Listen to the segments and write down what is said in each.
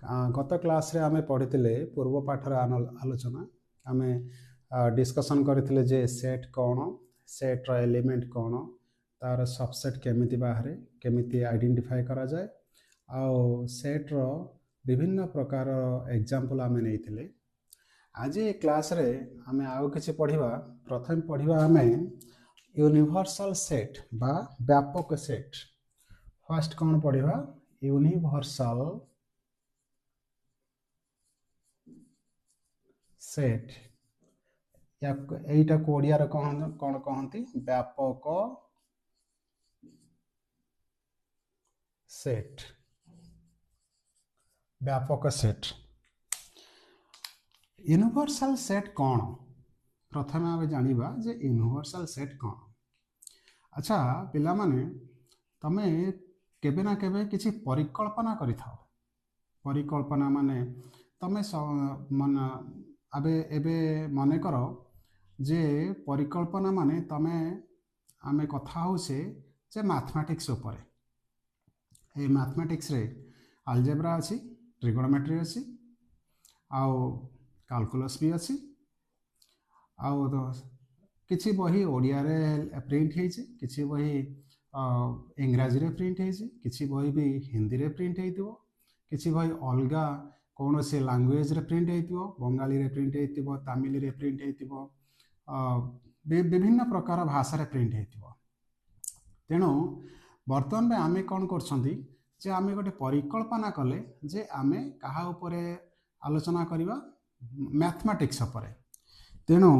गत क्लास रे आमे पढ़िथिले पूर्व पाठर आलोचना आमे डिस्कशन करथिले जे सेट कोन सेट रो एलिमेंट कोन तार सबसेट केमिति बाहरे केमिति आइडेंटिफाई करा जाय आ सेट रो विभिन्न प्रकार एग्जांपल आमे नैथिले। आज ए क्लास रे आमे आउ किछि पढ़िबा। प्रथम पढ़िबा आमे यूनिवर्सल सेट बा व्यापक सेट। फर्स्ट कोन पढ़िबा यूनिवर्सल सेट या एटा कोडिया रे कोन कहंती व्यापक सेट। व्यापक सेट यूनिवर्सल सेट कोन प्रथम आमे जानिबा जे यूनिवर्सल सेट कोन। अच्छा पिला माने तमे केबे ना केबे किछि परिकल्पना करिथाओ। परिकल्पना माने तमे मन अबे एबे मने करो जे परिकल्पना माने तमे आमे कथा होसे जे मैथमेटिक्स ऊपर। ए मैथमेटिक्स रे अलजेब्रा अछि, ट्रिगोनोमेट्री अछि, आउ कैलकुलस भी अछि, आउ किछि बही ओडिया रे प्रिंट हेछि, किछि बही इंग्रजी रे प्रिंट हेछि, किछि बही भी हिंदी रे प्रिंट हेतिबो, किछि बही अलगा कौन से लैंग्वेज रे प्रिंट हेतिबो, बंगाली रे प्रिंट हेतिबो, तमिल रे प्रिंट हेतिबो, विभिन्न प्रकार भाषा रे प्रिंट हेतिबो। तेणु वर्तमान में आमे कौन करछंती जे आमे गोटे परिकल्पना कले जे आमे कहा उपरे आलोचना करिबा मैथमेटिक्स उपरे। तेणु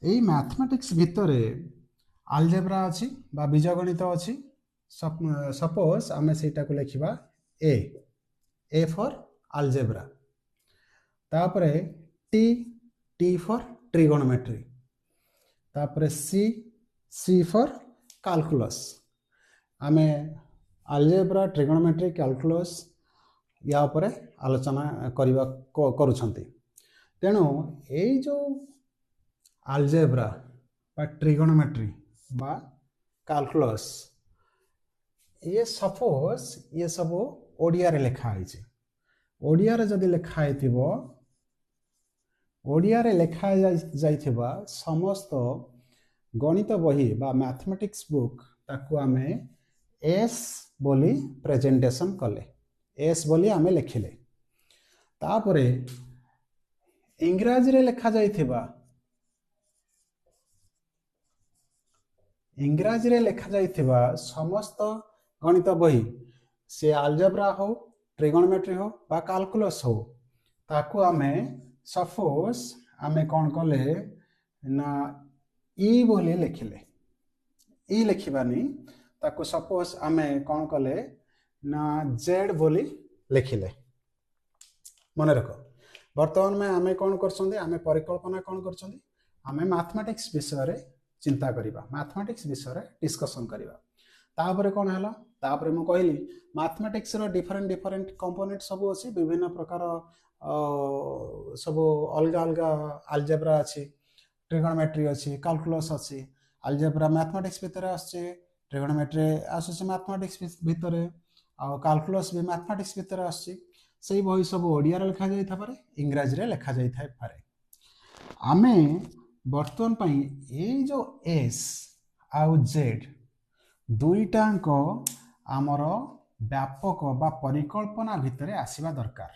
एई मैथमेटिक्स भितरे अलजेब्रा अछि बा बीजगणित अछि। सपोज आमे सेटा को लिखिबा ए फॉर अलजेब्रा, तापरे टी फॉर ट्रिगोनोमेट्री, तापरे सी फॉर कैलकुलस। आमे अलजेब्रा ट्रिगोनोमेट्री कैलकुलस या उपरे आलोचना करिबा करूछंती। तेणु एई जो अलजेब्रा बा ट्रिगोनोमेट्री बा कैलकुलस ये सपोज ये सब ओडिया रे लिखा है। ओडिया रे जदि लिखा हेतिबो ओडिया रे लिखा जाइथिबा समस्त गणित बही बा मैथमेटिक्स बुक ताकू आमे एस बोली प्रेजेंटेशन कले, एस बोली आमे लिखिले। तापरे इंग्रजी रे लिखा जाइथिबा इंग्रजी रे लिखा जाइथिबा समस्त गणित बही से अलजेब्रा हो, ट्रिगोनोमेट्री हो बा कैलकुलस हो ताकू आमे सपोज आमे कौन कले ना ई बोली लिखिले। ई लिखिबानी ताकू सपोज आमे कौन कले ना जेड बोली लिखिले। मन रखो वर्तमान में आमे कौन करछंदी आमे परिकल्पना कौन करछंदी आमे मैथमेटिक्स विषय रे चिंता करिबा, मैथमेटिक्स विषय रे डिस्कशन करिबा। तापरे कौन हला तापरे मु कहली मैथमेटिक्स रो डिफरेंट कंपोनेंट सब अछि, विभिन्न प्रकार सब अलगा अलगा अलजेब्रा अछि, ट्रिगोनोमेट्री अछि, कैलकुलस अछि। अलजेब्रा मैथमेटिक्स भितर आछे, ट्रिगोनोमेट्री आछे मैथमेटिक्स भितर, आ कैलकुलस भी मैथमेटिक्स भितर आछे। सेही बही सब ओडिया रे लिखा जाय थापारे, इंग्रजी रे लिखा जाय थाय पारे। आमे वर्तमान पई ए जो एस आउ जेड दुईटाको आमर व्यापक बा परिकल्पना भितरे आसीबा दरकार।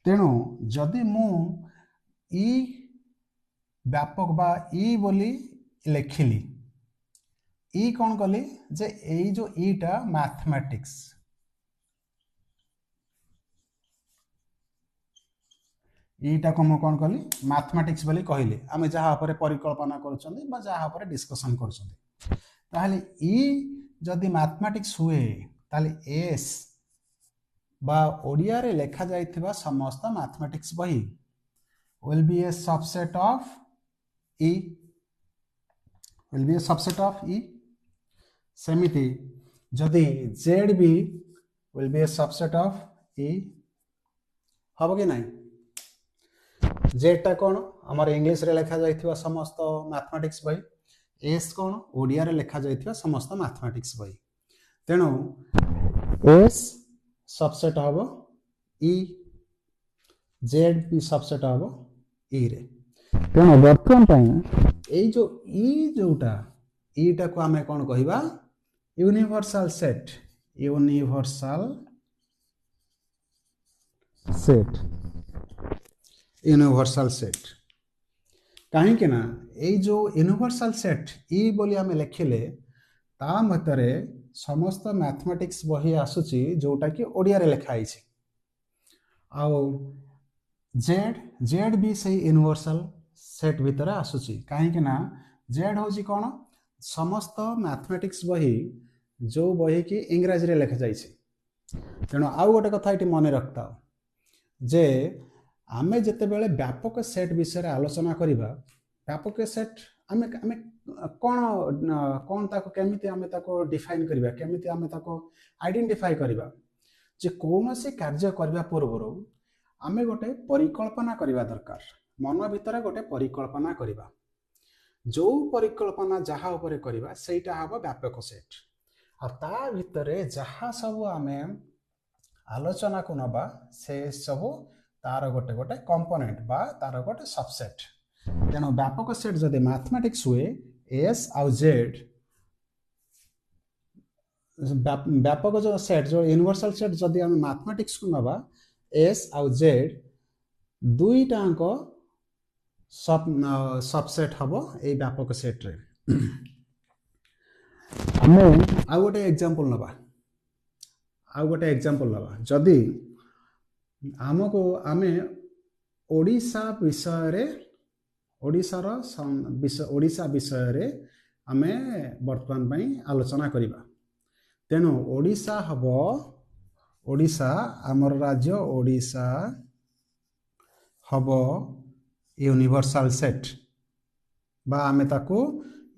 तेणु जदि मु ई व्यापक बा ई बोली लिखिली, ई कौन कली जे एई जो ईटा मैथमेटिक्स, ईटा को मु कौन कली मैथमेटिक्स बोली कहली। आमे जहा उपरे परिकल्पना करूछंदी बा जहा उपरे डिस्कशन करूछंदी ताहले ई जदि मैथमेटिक्स हुए ताहले एस बा ओडिया रे लिखा जाइथिबा समस्त मैथमेटिक्स बही will be a subset of E, will be a subset of E। सेमिति जदि Z भी will be a subset of E हबो कि नहीं। Z टा कौन हमर इंग्लिश रे लिखा जाइथिबा समस्त मैथमेटिक्स बही, एस कौन ओडिया रे लिखा जाइथिबा समस्त मैथमेटिक्स बही। तेणु एस सबसेट हबो ई जेड भी सबसेट हम ई रे तेणु बर्तमान यही जो ई जोटा ईटा को आम कौन कहवा universal set universal set universal set कहीं ना ये जो यूनिवर्सल सेट ई बोली आम लिखिले ता मतरे समस्त मैथमेटिक्स बही आसुची जोटा कि ओडिया रे लिखाई आउ जेड जेड भी से यूनिवर्सल सेट भितर आसुची कहीं ना जेड हूँ कौन समस्त मैथमेटिक्स बही जो बही की इंग्राजी रे लिखा जाइए तेणु आउ गोटे कथा ये मन रखता जे आमे जिते बेले व्यापक सेट विषय आलोचना करिबा व्यापक सेट आमे आमे कौन कौन ताको केमिति आमे ताको डिफाइन करिबा केमिति आमे ताको आइडेंटिफाई करिबा जे कौनसी कार्य करबा पूर्व आमे गोटे परिकल्पना करिबा दरकार मन भीतर गोटे परिकल्पना करिबा जो परिकल्पना जहा उपरे करिबा सेटा हबो व्यापक सेट आ ता भितरे जहा सब आमे आलोचना को नबा से सब तार गोटे गोटे कंपोनेंट बा तार गोटे सबसेट तेणु व्यापक सेट जदि मैथमेटिक्स हुए एस आउ जेड व्यापक जो सेट जो यूनिवर्सल सेट जदि आम मैथमेटिक्स को नबा एस आउ जेड दुईटाक सबसेट हम ये व्यापक सेट रे आम आउ गोटे एग्जांपल नबा आउ गोटे एग्जांपल नबा जदि आमको आमे ओडिशा विषय रे ओडिशार ओडिशा विषय रे आमे वर्तमान पई आलोचना करिबा तेणु ओडिशा हबो ओडिशा आमर राज्य ओडिशा हबो यूनिवर्सल सेट बा आमे ताको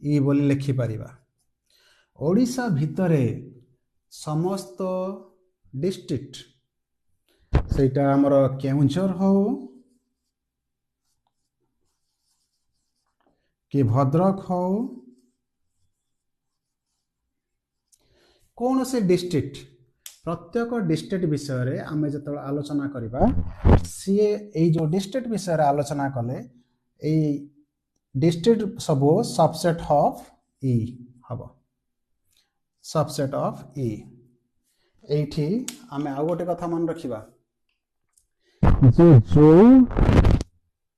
ई बोली लिखि परिबा ओडिशा भितरे समस्त डिस्ट्रिक्ट सेटा आमर केउंझर हो कि भद्रक हो कौन से डिस्ट्रिक्ट प्रत्येक डिस्ट्रिक्ट विषय रे आमे जत आलोचना करिबा सी ए जो डिस्ट्रिक्ट विषय रे आलोचना कले ए डिस्ट्रिक्ट सब सबसेट ऑफ ई हबो सबसेट ऑफ ई एठी आमे आ गोटे कथा मन रखिबा जे जो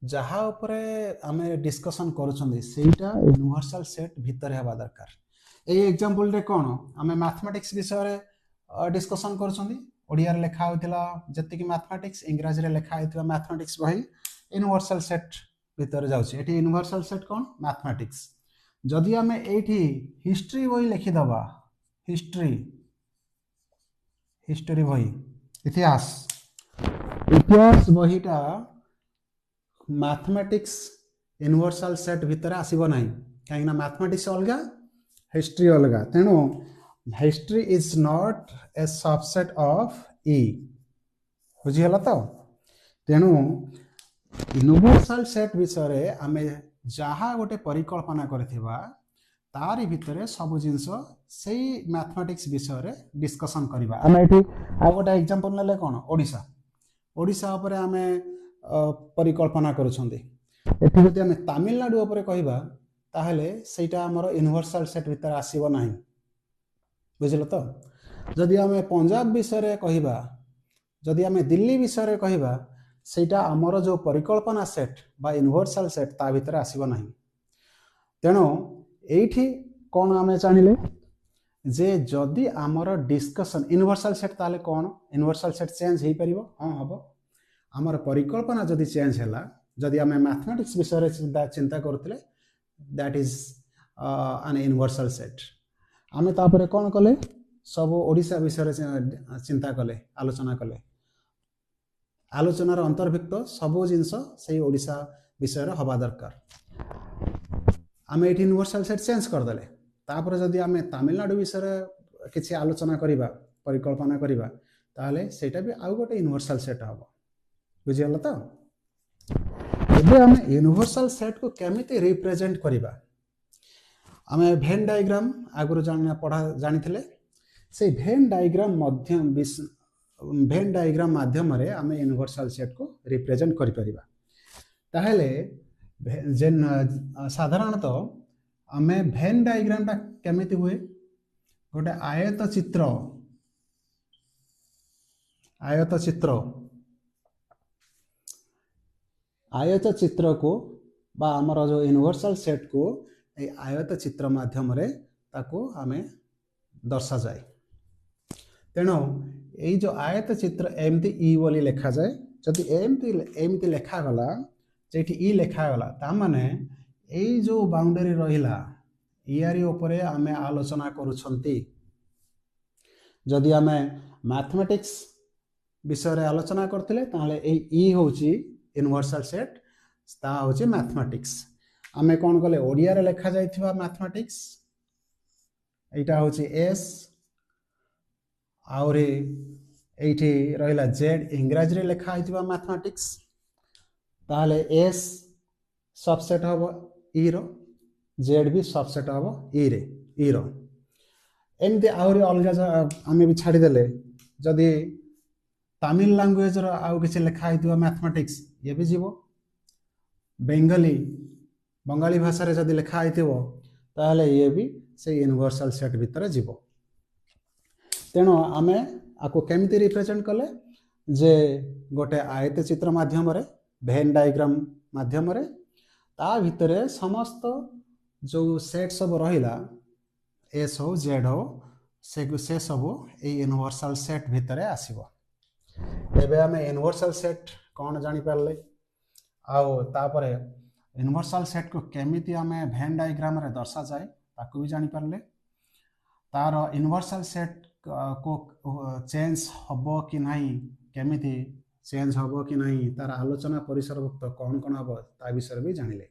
जहा उपरे आमे डिस्कशन करूछंदी सेटा यूनिवर्सल सेट भितर हेबा दरकार ए एग्जांपल रे कोन आमे मैथमेटिक्स विषय रे डिस्कशन करूछंदी ओडिया रे लिखा होतिला जति कि मैथमेटिक्स इंग्लिश रे लिखा होतिला मैथमेटिक्स बही यूनिवर्सल सेट भितर जाउछि एठी यूनिवर्सल सेट कोन मैथमेटिक्स जदि आमे एठी हिस्ट्री बही लिखि दबा हिस्ट्री हिस्ट्री बही इतिहास इतिहास बहीटा मैथमेटिक्स यूनिवर्सल सेट भितर आसीबो नाही काहे ना मैथमेटिक्स अलगा हिस्ट्री अलगा तेणु history is not a subset of ई बुझीगला तो तेणु यूनिवर्सल सेट विषय आमे जहा गोटे परिकल्पना करथिबा तारी भितरे सब जिंस से मैथमेटिक्स विषय रे डिस्कशन करिबा आमे एठी आ गोटे एग्जांपल नेले कोन ओडिशा ओडिशा उपरे आमे परिकल्पना करूछंदी एठी जदि आमे तमिलनाडु उपरे कहिबा ताहले सेटा हमर यूनिवर्सल सेट भितर आसीबो नाही बुझिलो तो जदि आमे पंजाब विषय रे कहिबा जदि आमे दिल्ली विषय रे कहिबा सेटा हमर जो परिकल्पना सेट बा यूनिवर्सल सेट ता भितर आसीबो नाही तेणु एठी कोन आमे जानिले जे जदि आमर डिस्कशन यूनिवर्सल सेट ताले कोन यूनिवर्सल सेट चेंज हे परिबो हां हबो आमर परिकल्पना जदि चेंज हैला जदि आमे मैथमेटिक्स विषय रे चिंता करथले that is an universal set आमे तापरे कोन कले सब ओडिशा विषय रे चिंता कले आलोचना कले आलोचनार अंतर्भुक्त सब जिंस से ओडिशा विषय रे हबा दरकार आमे एठी यूनिवर्सल सेट चेंज कर देले तापर जदि आमे तमिलनाडु विषय रे किछि आलोचना करिबा परिकल्पना करिबा ताले सेटा भी आउ गोटे यूनिवर्सल सेट हबो बुझियला तो एबे आमे यूनिवर्सल सेट को केमिति रिप्रेजेंट करिबा आमे भेन डायग्राम आगुरु जानिना पढा जानिथिले से भेन डायग्राम माध्यम रे आमे यूनिवर्सल सेट को रिप्रेजेंट करि परिबा ताहेले जेन साधारणतः आमे भेन डायग्राम टा केमिति हुए गोटे आयत चित्र को बा आमर जो यूनिवर्सल सेट को ए आयत चित्र माध्यम रे ताको आमे दर्शा जाए तेणु ये जो आयत चित्र एमती ई बोली लिखा जाए जदि एमती लिखा गला जेठी ई लिखा गला ता माने ए जो बाउंड्री रहिला यारी उपरे आमे आलोचना करूछंती जदि आमे मैथमेटिक्स विषय रे आलोचना करथिले ताहले ए ई होची यूनिवर्सल सेट ता होची मैथमेटिक्स आमे कोन कले ओडिया रे लिखा जायथिबा मैथमेटिक्स एटा होची एस आउरे एठी रहिला जेड इंग्रजी रे लिखा आइथिबा मैथमेटिक्स ताहले एस सबसेट हबो ई रो जेड भी सबसेट हबो ई रो एमती आउरे अलगा आमे भी छाडी देले जदी तमिल लैंग्वेज रो आउ किछ लिखा आइथिबा मैथमेटिक्स ये भी जीवो बंगाली भाषा रे जदी लिखा आइथिबो ताहले ये भी से यूनिवर्सल सेट भीतर जीवो तेणु आमे आको केमिति रिप्रेजेंट कले जे गोटे आयत चित्र माध्यम रे भेन डायग्राम माध्यम रे ता भितरे समस्त जो सेट सब रहिला एस हो जेड हो से सब ए यूनिवर्सल सेट भितरे आसीबो एबे आमे यूनिवर्सल सेट कोन जानि परले आउ तापरे यूनिवर्सल सेट को केमिति आमे भेन डायग्राम रे दर्शा जाए ताको भी जानि परले तार यूनिवर्सल सेट को चेंज हबो कि नहीं केमिति चेंज हबो कि नहीं तार आलोचना परिसरभुक्त कौन कौन हबो ता विषय भी जानिले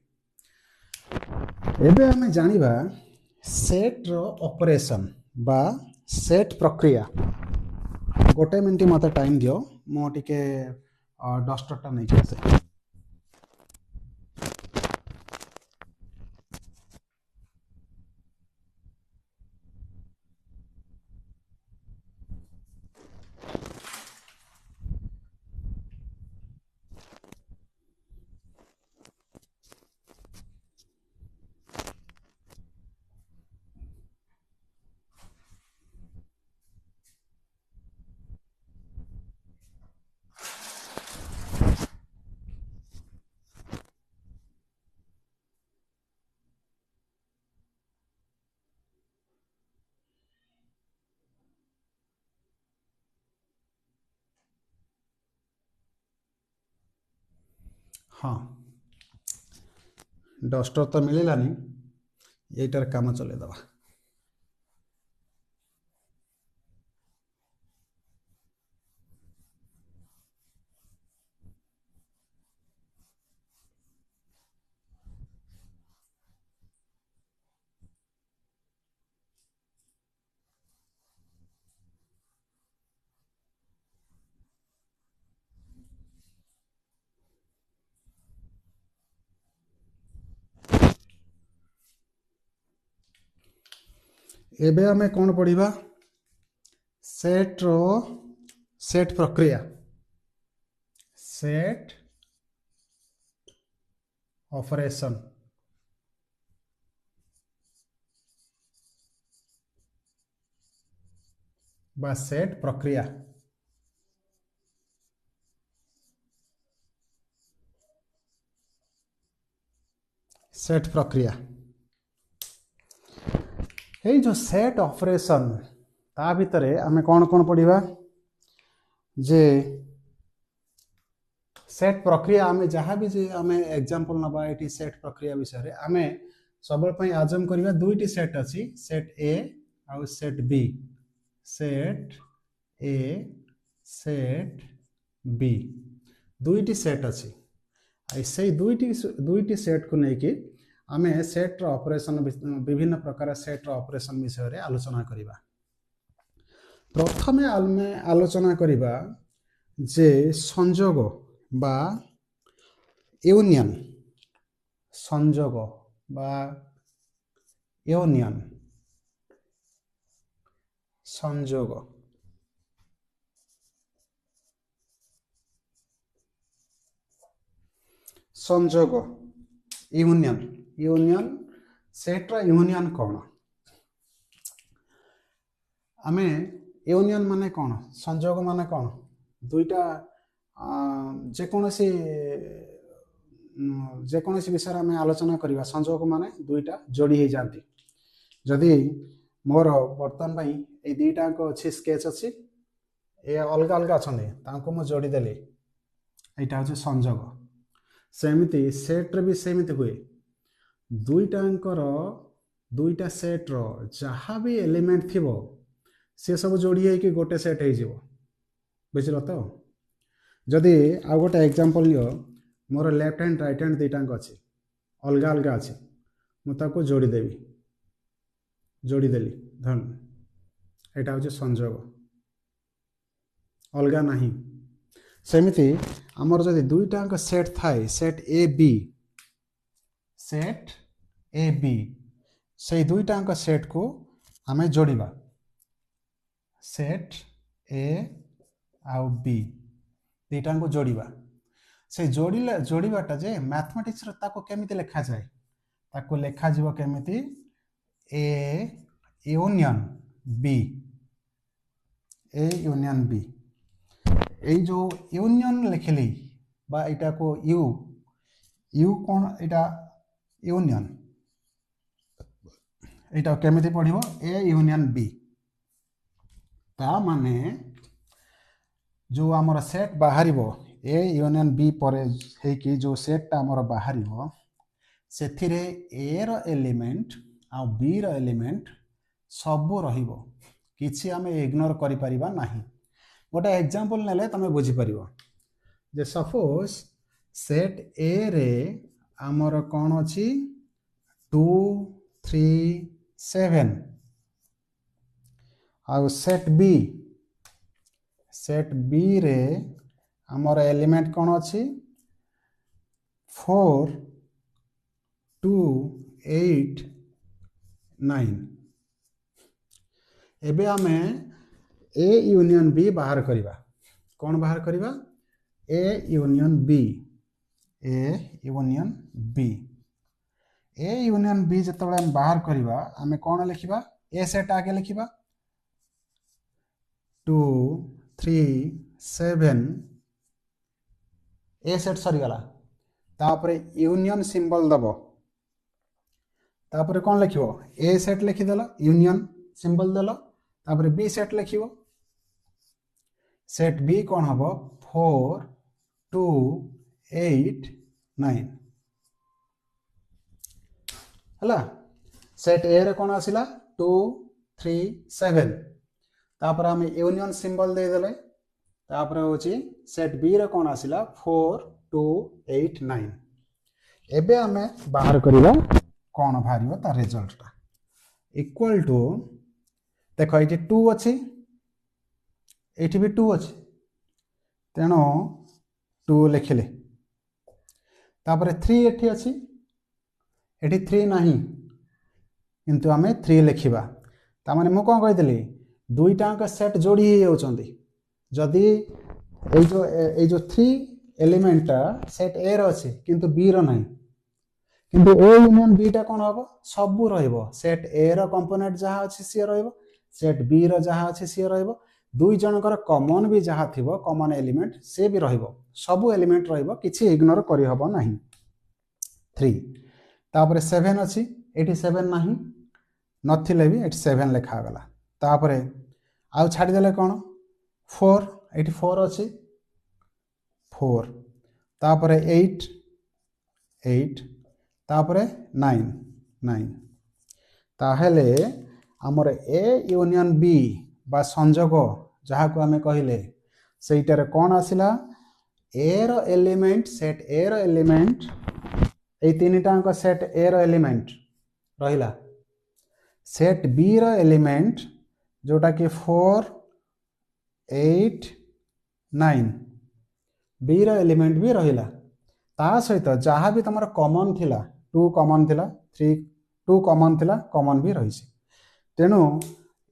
एबे हमें जानिबा सेट रो ऑपरेशन बा सेट प्रक्रिया गोटे मिनिट मते टाइम दियो मो टिके डस्टरटा नै आसे हाँ डस्टर तो मिललानी एटार काम चले दवा एबे हमें कौन पढ़िबा सेट रो सेट प्रक्रिया सेट ऑपरेशन बा सेट प्रक्रिया सेट प्रक्रिया ये जो सेट ऑपरेशन ता भितरे आमे कौन कौन पढ़िबा जे सेट प्रक्रिया आमे जहाँ भी जे आमे एग्जांपल नबा एटी सेट प्रक्रिया विषय रे आमे सबल पई आजम करबा दुईटी सेट अछि सेट ए और set B set A set B दुईटी सेट अछि आई से दुईटी सेट को नेकी आमे सेट रो ऑपरेशन विभिन्न प्रकार सेट रो ऑपरेशन विषय रे आलोचना करिबा प्रथमे आमे आलोचना करिबा जे संयोग बा यूनियन संयोग बा यूनियन संयोग संजोग यूनियन यूनियन सेट रा यूनियन कौन आमे यूनियन माने कौन संजोग माने कौन दुईटा जेकोसी विषय आम आलोचना करवा संजोग माने दुईटा जोड़ी हो जाती जदि मोर बर्तमान भाई ये दुईटा अच्छी स्केच अच्छी ये अलग अलग अच्छा मुझे जोड़ी देली यहाँ हूँ संजोग सेमती सेट्रे भी सेमती हुए दुईटांकर दुईटा सेट्र जहाँ भी एलिमेंट थी सी सब जोड़ी होगी गोटे सेट हो बुझल तो जदि आउ गोटे एग्जांपल लियो मोर लेफ्ट हैंड राइट हैंड दुईटाक अच्छी अलग अलग अच्छी मुझे जोड़ीदेवी जोड़ीदेली धन यहाँ हूँ संजोग अलग नहीं सेमती आमर जदि दुईटाक सेट थाए सेट ए बी से दुईटाक सेट को आमे जोड़िबा सेट ए आउ बी दुईटा को जोड़िबा से जोड़ाटा जे मैथमेटिक्स ताको केमिति लेखा जाए ताको लेखा जीवो केमिति ए यूनियन बी ए जो यूनियन लिखिली बा इटा को यू कौन इटा यूनियन इटा केमिति पढ़िबो ए यूनियन बी ता माने जो आमर सेट बाहरिबो ए यूनियन बी परे हेकी जो सेट आमर बाहरिबो सेथिरे ए रो एलिमेंट आ बी रो एलिमेंट सब रहिबो किछि आमे इग्नोर करि परिबा नाही गोटे एग्जांपल नेले तमे बुझी परिबो जे सपोज सेट ए रे आमर कौन अच्छी 2 3 7 आउ सेट बी रे आमर एलिमेंट कौन अच्छी 4 2 8 9 एबे आमे ए यूनियन बी बाहर करिबा कौन बाहर करिबा ए यूनियन बी जिते बाहर करिबा आमे कौन लिखिबा ए सेट आगे लिखिबा 2 3 7 ए सेट सरीगला तापरे यूनियन सिंबल दबो तापरे कौन लिखिबो ए सेट लिखिदेला यूनियन सिंबल देला तापरे बी सेट लिखिबो सेट बी कौन हम 4 2 8 9 हला सेट ए रे कौन आसिला 2 3 7 तापर हम यूनियन सिंबल दे देले तापर होची सेट बी रे कौन आसिला 4 2 8 9 एबे हमें बाहर करिबा कौन बाहरिबो ता रिजल्टटा इक्वल टू देखो ये 2 अच्छी ये भी 2 अच्छी तेणु 2 लिखिले तापर 3 एठी अच्छी एठी 3 नहीं किंतु आमे 3 लिखिबा ता माने मु कोन कहितली दुईटाक सेट जोड़ी ही होचंदी जदी ए जो 3 एलिमेंट सेट ए रो अच्छी किंतु बी रो नहीं किंतु ए यूनियन बी टा कोन हबो सब रहिबो सेट ए रो कंपोनेंट जहा अच्छी सी रहिबो सेट बी रो जहा अच्छी सी रहिबो दुई जनकर कॉमन भी जहा थिबो कॉमन एलिमेंट से भी रहिबो सब एलिमेंट रहिबो किछि इग्नोर करि हबो नाही 3 तापरे 7 अछि एठी 7 नाही नथिले भी एठी 7 लिखा गला तापरे आउ छाडी देले कोन 4 एठी 4 अछि 4 तापरे 8 तापरे 9 ताहेले आमर ए यूनियन बी बा संजोग जहाँ को आमे कहिले सेटारे कौन आसिला ए रो एलिमेंट सेट ए रो एलिमेंट ए तीनटांक सेट ए रो एलिमेंट रहिला सेट बी रो एलिमेंट जोटा कि 4 8 9 बी रो एलिमेंट भी रहिला ता सहित जहाँ भी तमर कॉमन थिला 2 कॉमन थिला 3 2 कॉमन थिला कॉमन भी रहिसी तेणु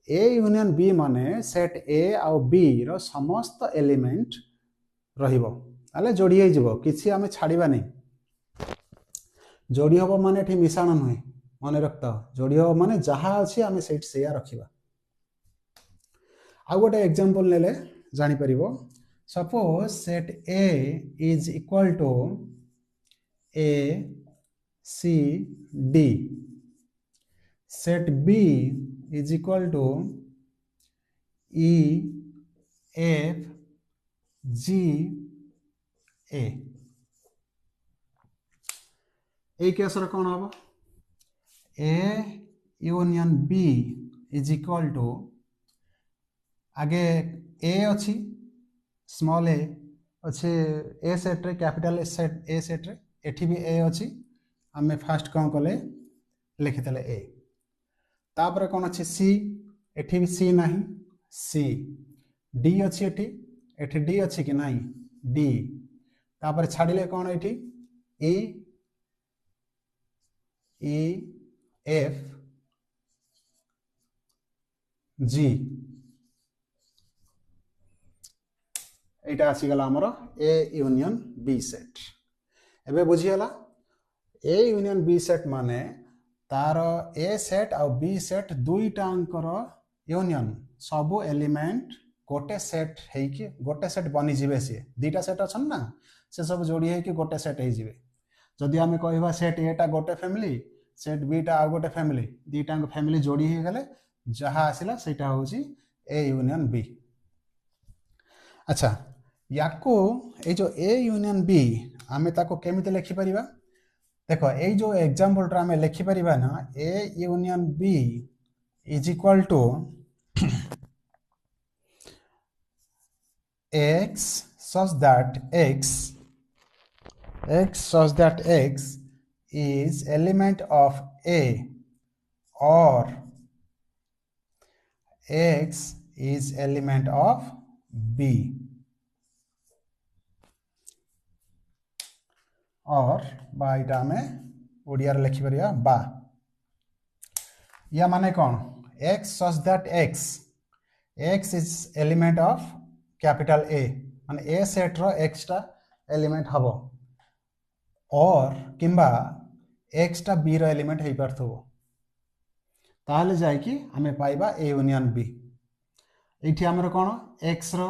ए यूनियन बी माने सेट ए आउ बी रो समस्त एलिमेंट रहिबो ताले जोड़ी हे जिवो किछि आमे छाड़ीबा नै जोड़ी हम माने एठी मिश्रण नुहे मन रखत जोड़ी हम माने जहाँ अच्छी आम से रखा आउ गोटे एग्जांपल नेले जानी परिबो suppose set A is equal to A C D set B is equal to E F G ए ए केस कौन हम A union B is equal to आगे ए अच्छी स्मॉल ए अच्छे ए सेट रे कैपिटल ए सेट रे एठी भी ए अच्छी आम फास्ट कौन कले लिखिदेले ए तापर कौन अच्छे सी एठी भी सी नहीं सी डी अच्छी एठी एठी डी अच्छी कि नहीं डी तापर छाड़िले कौन एठी ई ई एफ जी यहाँ आसीगला आमर ए यूनियन बी सेट एबे बुझीगला ए यूनियन बी सेट माने तार ए सेट आ बी सेट दुईटांकर यूनियन सबू एलिमेंट गोटे सेट हेकी गोटे सेट बनी जिवे सी दीटा सेट अच्छा ना से सब जोड़ी है कि गोटे सेट हो जिवे जदि आम कहवा सेट ए टा गोटे फैमिली सेट बी टा आउ गोटे फैमिली दीटा फैमिली जोड़ी हो गले जहाँ आसला सेटा होची ए यूनियन बी अच्छा याको ए जो ए यूनियन बी आमे ताको केमिति लिखि परिबा देखो ए जो एग्जांपल रा आमे लिखि परिबा ना A union B is equal to x such that x such that x is element of A or x is element of B और बा इटा में ओडिया रे लिखि परिया बा या माने कौन x such that x is element of capital A माने ए सेट रो x टा एलिमेंट हबो और किंबा x टा b रो एलिमेंट हेई परथबो ताहले जाय कि हमें पाइबा ए यूनियन बी एठी हमर कोन x रो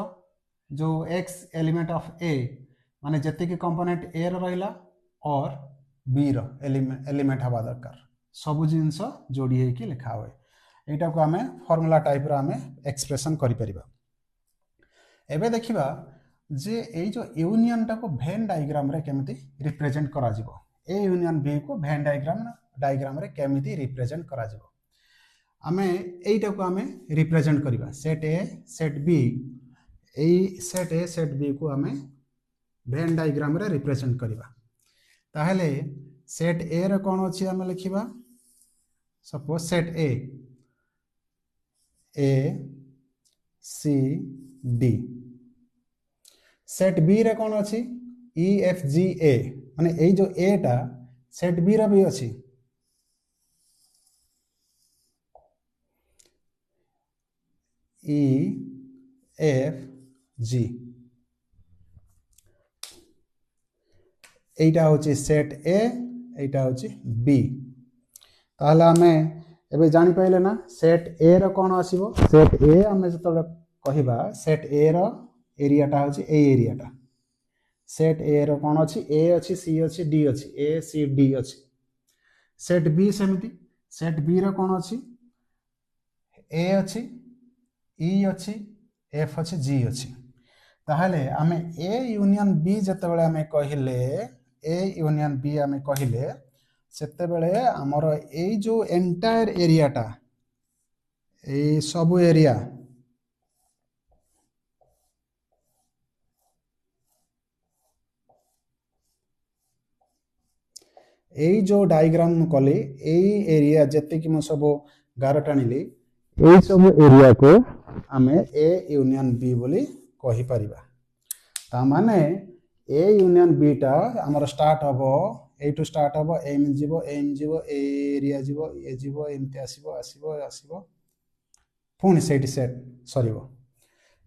जो x एलिमेंट ऑफ a माने जत्ते की कंपोनेंट a रो रहिला और b रो एलिमेंट हबा दरकार सब जिंस जोड़ी हे कि लिखा होय एटा को हमें फार्मूला टाइप रो हमें एक्सप्रेशन करि परिबा एबे देखिबा जे ए जो यूनियन टा को वेन डायग्राम रे केमिति रिप्रेजेंट करा जिवो ए यूनियन बी को वेन डायग्राम रे केमिति रिप्रेजेंट करा जिवो आमे एटा को आमे रिप्रेजेंट करिबा set A set B A set A set B को आमे वेन डायग्राम रे रिप्रेजेंट करिबा ताहले सेट ए रे कोन अछि आमे लिखिबा suppose set A C D set B रे कौन अच्छी ई एफ जी ए माने ए जो ए टा सेट बी रे भी अच्छी ई एफ जी एटा होची सेट ए एटा होची बी ताहले हमें एबे जानि पाइले ना सेट ए रे कौन आसीबो सेट ए हमें जतले कहिबा सेट ए रो एरिया टा होची ए एरिया टा सेट ए रो कोन अछि ए अछि सी अछि डी अछि ए सी डी अछि सेट बी सेमिति सेट बी रो कोन अछि ए अछि ई अछि एफ अछि जी अछि ताहले आमे ए यूनियन बी जते बेले आमे कहिले ए यूनियन बी आमे कहिले सेते बेले हमर ए जो एंटायर एरिया टा ए सब एरिया एई जो डायग्राम कली एई एरिया जत्ते कि म सब गार टाणिली एई सब एरिया को आमे ए यूनियन बी बोली कहि परिबा ता माने ए यूनियन बी टा हमर स्टार्ट हबो ए टू स्टार्ट हबो एम जीवो ए एरिया जीवो ए जीवो एमते आसीबो पुनी सेट सरीबो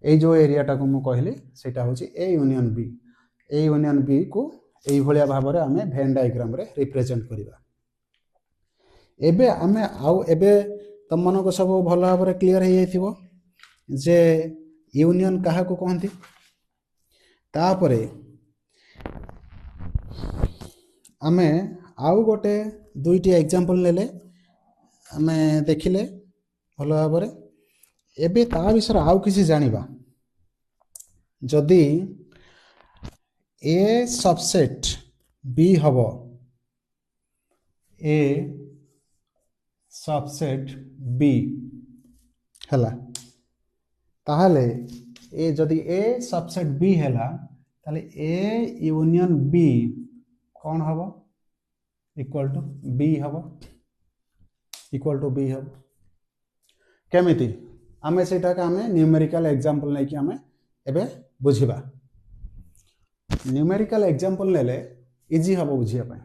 ए जो एरिया टा को म कहली सेटा होची ए यूनियन बी को एई भलिया भाबरे आमे वेन डायग्राम रे रिप्रेजेंट करिबा। एबे आमे आउ एबे तम मन को सब भल भाबरे क्लियर हे जाइथिबो जे यूनियन काहा को कहंती। तापरे आमे आउ गोटे दुईटी एग्जांपल नेले आमे देखिले भल भाबरे। एबे ता विषय आउ किसी जानिबा जदि ए सबसेट बी हबो ए सबसेट बी हला ताहले ए जदि ए सबसेट बी हला ताहले ए यूनियन बी कौन हबो इक्वल टू बी हबो इक्वल टू बी हबो। केमिति आमे सेटा का आमे न्यूमेरिकल एग्जांपल नै कि आमे एबे बुझिबा। न्यूमेरिकल एग्जांपल नेले इजी हबो बुझिया पय।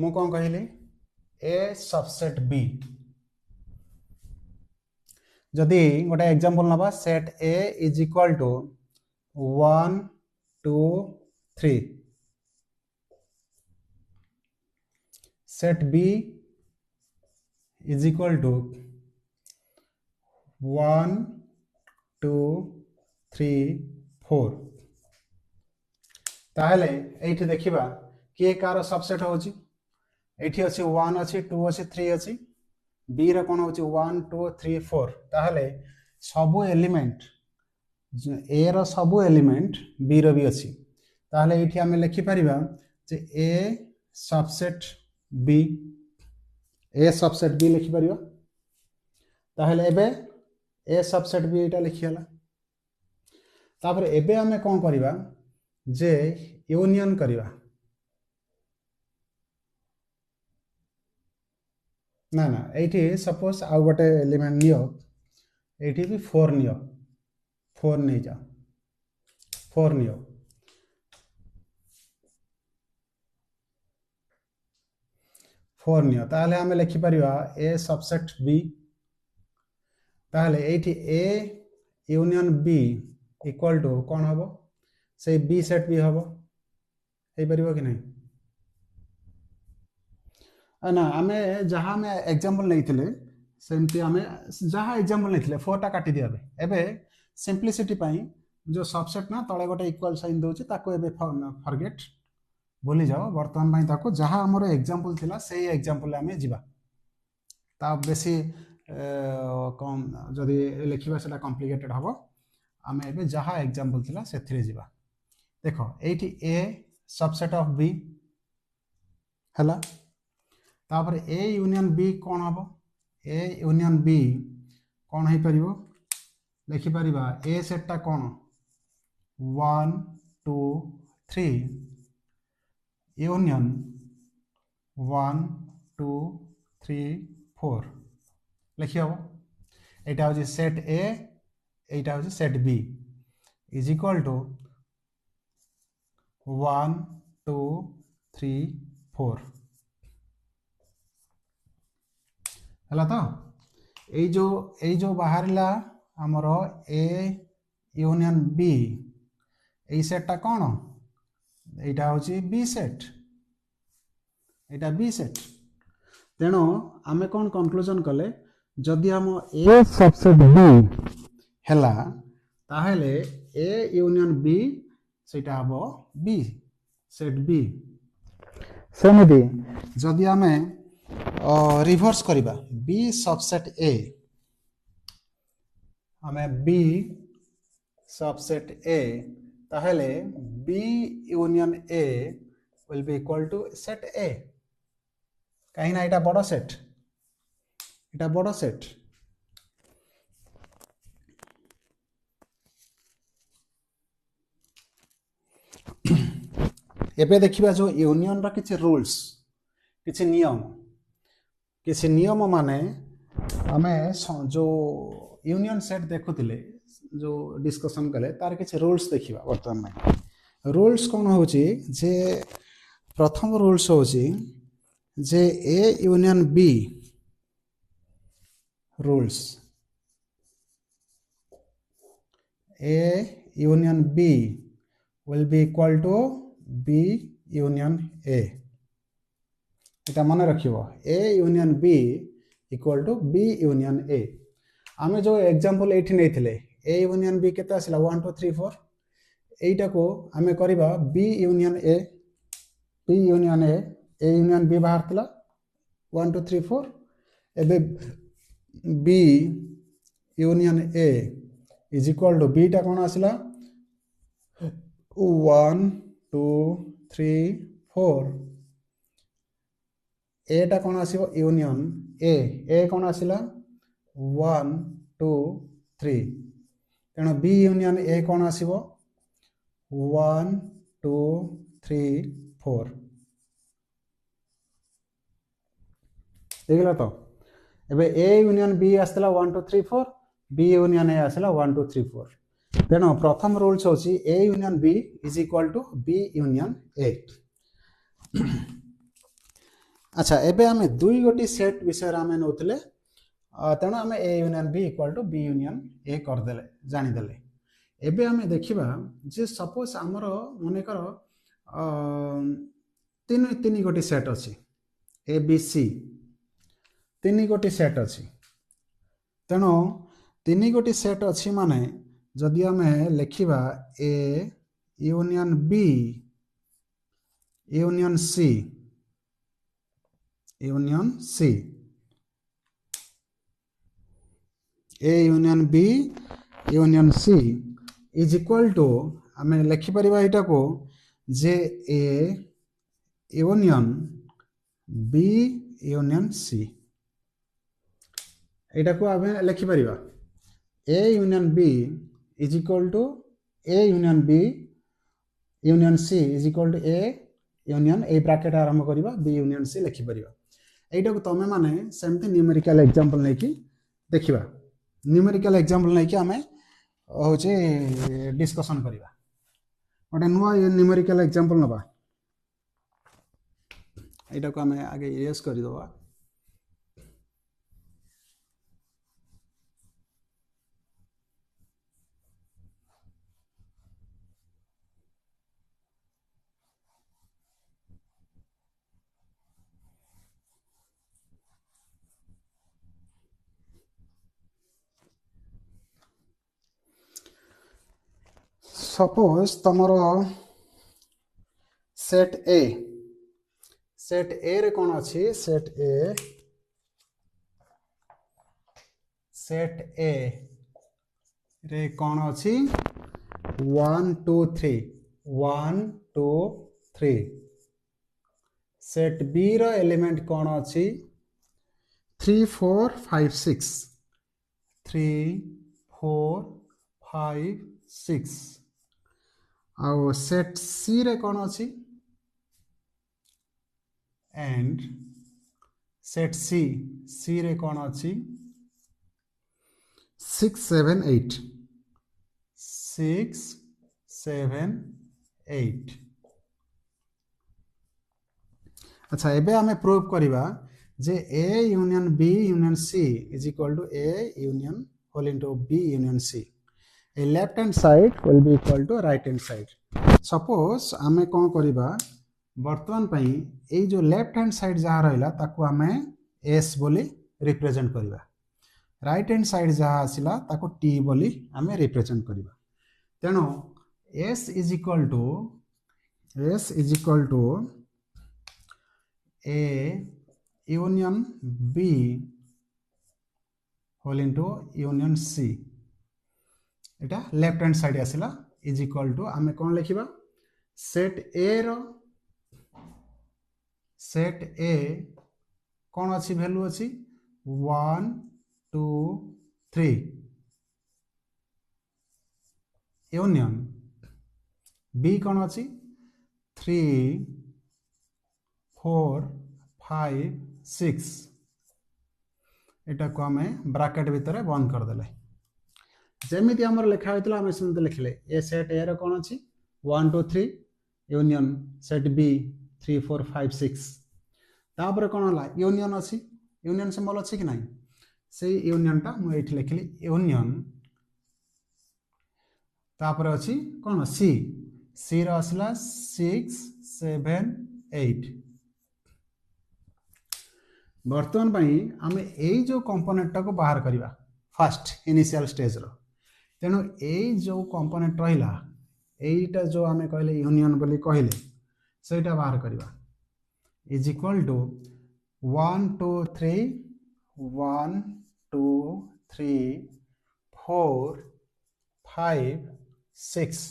मु कौन कहली ए सबसेट बी जदि गोटे एग्जांपल नबा set A is equal to 1 2 3 set B is equal to 1 2 3 4 ताहले एठी देखिबा के कार सबसेट होची एठी अछि 1 अछि 2 अछि 3 अछि बी रे कोन होची 1 2 3 4 ताहले सबु एलिमेंट ए रो सबु एलिमेंट बी रो भी अछि ताहले एठी हमें लिखि परिबा जे ए सबसेट बी लिखि परिबा। ताहले एबे ए सबसेट बी एटा लिखि हला तापर एबे हमें कोन करिबा जे यूनियन करिबा ना ना एठी सपोज आउ गोटे एलिमेंट नियो एठी भी 4 नियो 4 नहीं जा 4 नियो 4 नियो ताहले हमें लिखि परिबा ए सबसेट बी ताहले एठी A union B equal to कोन हबो से बी सेट भी हबो हे परिबो कि नहीं ना आमे जहाँ में एग्जांपल नहीं थिले सेमती आमे जहाँ एग्जांपल नहीं थिले 4 टा काटी दिया एबे सिंपलिसिटी पाई जो सबसेट ना तळे गोटे इक्वल साइन दोची ताको एबे फॉरगेट भूली जाओ वर्तमान पाई ताको जहाँ हमर एग्जांपल थिला सेही एग्जांपल आमे जिबा ता बेसी कम जदी लिखिबा सेटा कॉम्प्लिकेटेड हबो आमे एबे जहाँ एग्जांपल थिला सेथिरे जिबा। देखो एठी ए सबसेट ऑफ बी हला तापर ए यूनियन बी कौन हम ए यूनियन बी कौन है परिबो लिखि परिबा ए सेटटा कौन 1 2 3 यूनियन 1 2 3 4 लिखि हबो एटा हो सेट ए एटा हो set B is equal to 1 2 3 4 हला तो ए जो बाहरला हमरो ए यूनियन बी ए सेटटा कौन एटा होची बी सेट एटा बी सेट तेणु आमे कौन कंक्लूजन कले जदि हम ए सबसेट बी हला ताहेले ए यूनियन बी सेटा हबो बी सेट बी सेमिति जदि आमे रिवर्स करिबा बी सबसेट ए हमें बी सबसेट ए ताहेले B union A will be equal to set A कहीं ना एटा बड़ सेट एबे देखिबा जो यूनियन रा किछि रूल्स किछि नियम माने आमे जो यूनियन सेट देखुतिले जो डिस्कशन कले तार किछि रूल्स देखिबा वर्तमान में रूल्स कोन होची जे प्रथम रूल्स होची जे A union B rules A union B will be equal to B union A. इटा मन रखिबो A union B equal to B union A. आमे जो एग्जांपल एठी नैथिले A union B केते आसिला 1 2 3 4 एटा को आमे करिबा B union A union B बाहरतला 1 2 3 4 एबे B union A is equal to B टा कोन आसिला 1 2 3 4 A टा कोन आसिबो यूनियन A कोन आसिला 1 2 3 तेनो B यूनियन A कोन आसिबो 1 2 3 4 देखला तो एबे A यूनियन B आसला 1 2 3 4 B union A आसला 1 2 3 4 तेनो प्रथम रूल्स होची A union B is equal to B union A अच्छा एबे हमें दुई गोटी सेट विषय आमे नोथले तेनो हमें A union B equal to B union A कर देले जानि देले एबे हमें देखिबा जे सपोज हमरो मने करो तीन गोटी सेट अछि A B C तीन गोटी सेट अछि तेनो तीन गोटी सेट अच्छी माने जदि आमे लिखिबा A union B union C A union B union C is equal to आमे लिखि परिबा एटा को जे A union B union C एटा को आमे लिखि परिबा A union B is equal to A union B union C is equal to A union A bracket आरंभ करिबा B union C लिखि परिबा एटा को तमे माने सेमते न्यूमेरिकल एग्जांपल नै कि देखिबा न्यूमेरिकल एग्जांपल नै कि हमें होचे डिस्कशन करिबा ओटे नुवा न्यूमेरिकल एग्जांपल नबा एटा को हमें आगे इरेज करि दबा सपोज तमरो सेट ए रे कोन अछि सेट ए रे कोन अछि 1 2 3 सेट बी रो एलिमेंट कोन अछि 3 4 5 6 3 4 5 6 आउ सेट सी रे कोन अछि एंड सेट सी रे कोन अछि 6 7 8 6 7 8 अच्छा एबे हमें प्रूव करिबा जे A union B union C is equal to A union whole into B union C a left hand side will be equal to right hand side suppose आमे कोन करिबा वर्तमान पई ए जो लेफ्ट हैंड साइड जहा रहला ताको आमे S बोली रिप्रेजेंट करिबा राइट हैंड साइड जहा आसिला ताको T बोली आमे रिप्रेजेंट करिबा तेनो S is equal to A union B whole into union C एटा लेफ्ट हैंड साइड आसिला इज इक्वल टू आमे कोन लिखिबा सेट ए कोन अछि वैल्यू अछि 1 2 3 यूनियन बी कोन अछि 3 4 5 6 एटा को आम ब्राकेट भितर बंद करदे जमीती आम लिखा होता आम सेमती लिखले ए सेट ए कौन अच्छी 1 2 3 यूनियन सेट बी 3 4 5 6 तापर कौन है यूनियन अच्छी यूनियन सिंबल अच्छी कि ना से यूनियन टा मुझे लिखली यूनियन तापर अच्छी कौन सी सी रसला 6 7 8 बर्तमान आम यही जो कंपोनेंट टा को बाहर करवा फास्ट इनिशियल स्टेज रो तेणु यही जो कंपोनेंट रहा यहीटा जो आम कहले यूनियन बोली कहले सेटा बाहर करवा इज इक्वल टू 1 2 3 1 2 3 4 5 6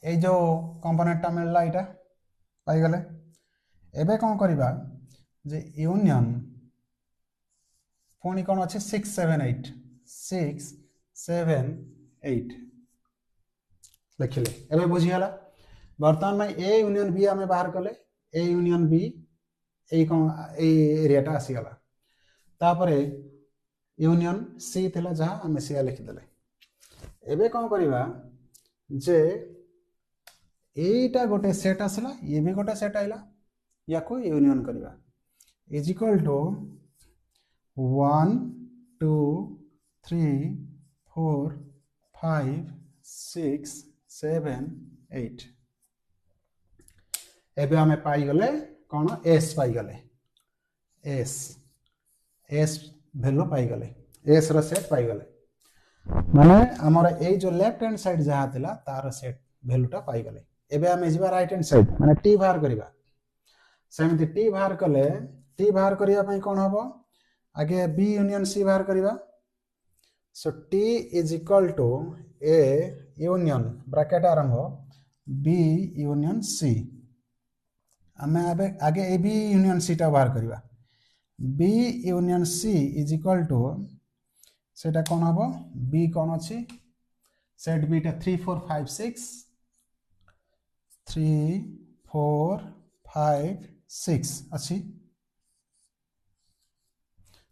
ये जो कंपोनेंट मिलला यहाँ पाईगले एबे कौन करवा जे यूनियन पुणी कौन अच्छे 6 7 8 6 7 8 लिखिले एबे बुझीगला बर्तमान में ए यूनियन बी आम बाहर कले ए यूनियन बी एरियाटा आसीगला तापर यूनियन सी थिला जहाँ आम सी लिखिदे एबे कौन करवा जे एटा गोटे सेट आसला ये भी गोटे सेट आइला या को यूनियन करवा इज इक्वल टू 1 2 3 4 5 6 7 8 एबे हमें पाईगले कौन एस पाईगले एस एस वैल्यू पाईगले एस रो सेट पाईगले माने हमर ए जो लेफ्ट हैंड साइड जहाँ थिला तार सेट वैल्यूटा पाईगले एबे हमें जीवा राइट हैंड साइड माने टी बाहर करवा सेमती टी बाहर कले टी बाहर करिया पई कोन हबो आगे बी यूनियन सी बाहर करवा so T is equal to A union bracket आरंभ बी यूनियन सी आम आगे ए बी यूनियन सी टा बाहर करवा B union C is equal to सेटा कौन हम बी कौन अच्छी सेट बी टा 3 4 5 6 3 4 5 6 अच्छी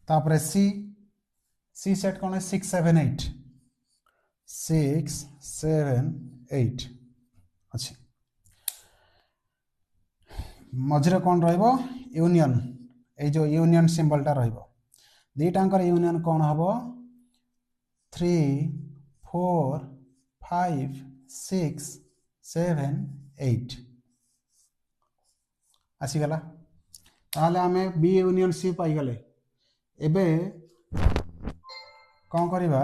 तापर सी सी सेट कौन है 6 7 8 6 7 8 अच्छी मझे कौन रहिबो यूनियन ए जो यूनियन सिंबल टा रहिबो दीटांकर यूनियन कौन हबो 3 4 5 6 7 8 आसीगला ताहले आमे बी यूनियन सी पाई गले एबे कौन करवा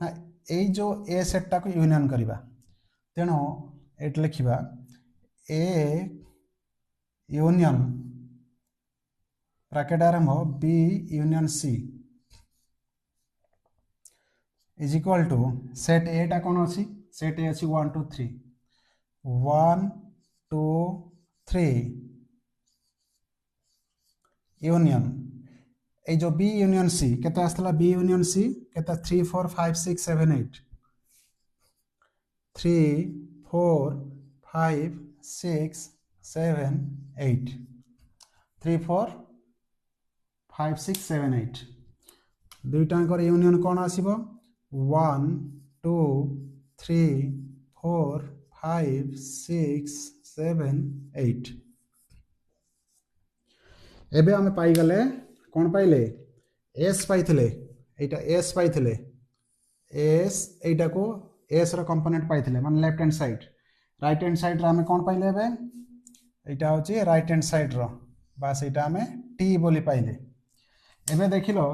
ना ए जो ए सेट टा को यूनियन करवा तेणु एट लिखा ए यूनियन ब्रैकेट आरंभ B union C is equal to set A टा कौन अच्छी सेट ए अच्छी 1 2 3 1 2 3 यूनियन ए जो बी यूनियन सी केते आसला बी यूनियन सी केते 3 4 5 6 7 8 3 4 5 6 7 8 3 4 5 6 7 8 दुईटांकर यूनियन कौन आसीबो 1 2 3 4 5 6 7 8 एबे हमें पाई गले कौन पाइले एस पाइथिले एटा एस पाइथिले एस एटा को एस रो कंपोनेंट पाइथिले माने left hand side right hand side रा हमें कौन पाइले एबे एटा होची राइट हैंड साइड रो बस एटा हमें टी बोली पाइले एबे देखिलो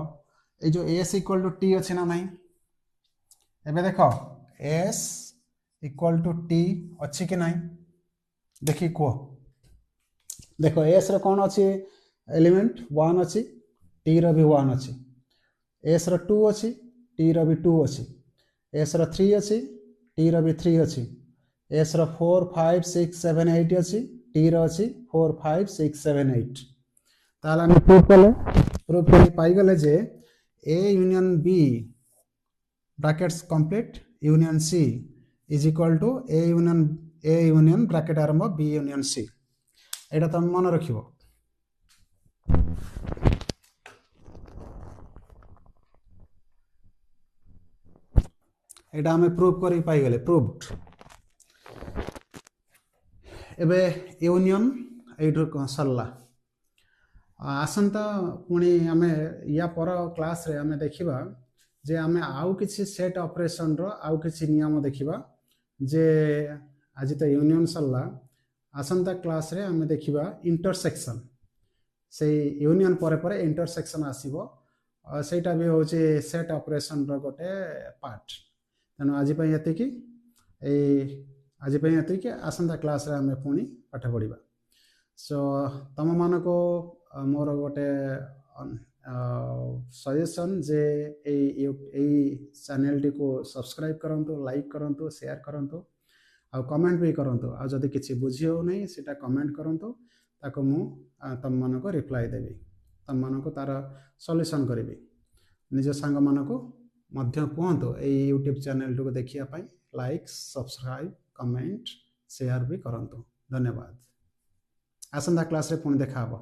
ए जो एस इक्वल टू टी अछि ना नहीं एबे देखो एस इक्वल टू टी अछि कि नहीं देखि को देखो एस रो कौन अछि एलिमेंट 1 अच्छी टी रो भी 1 अच्छी एस रो 2 अच्छी टी रो भी 2 अच्छी एस रो 3 अच्छी टी रो भी 3 अच्छी एस रो 4 5 6 7 8 अच्छी टी रो अच्छी 4 5 6 7 8 ताला हम प्रूफ कर पाई गले जे A union B brackets complete union C is equal to A union bracket आरंभ बी यूनियन सी एटा तुम मन रखिबो एटा हमें प्रूव करी पाई गले प्रूव्ड एबे यूनियन एठो सरला आसंता पुणी आमे या पर क्लास रे आमे देखिबा जे आमे आउ किछि सेट ऑपरेशन रो आउ किछि नियम देखिबा जे आज तो यूनियन सरला आसंता क्लास रे आमे देखिबा इंटरसेक्शन से यूनियन परे परे इंटरसेक्शन आसीबो सेटा भी होचे सेट ऑपरेशन रो गोटे पार्ट तेणु आज ये कि आज ये आसंता क्लास रे आमे पुणी पाठ पढ़ा सो तुम मान को मोर गोटे सजेशन जे चैनल टी को सब्सक्राइब करंतु लाइक करंतु शेयर करंतु आ कमेंट भी करंतु आ जदि किछि बुझी हो नहीं सेटा कमेंट करंतु ताको मु तुम मान को रिप्लाई देबी तुम मान को तार सॉल्यूशन करिवि निज सांग मान को मध्य कहतु ये यूट्यूब चैनल को देखिया पाई लाइक सब्सक्राइब कमेंट शेयर भी करंतु धन्यवाद आसंता क्लास रे पुणी देखा हबो।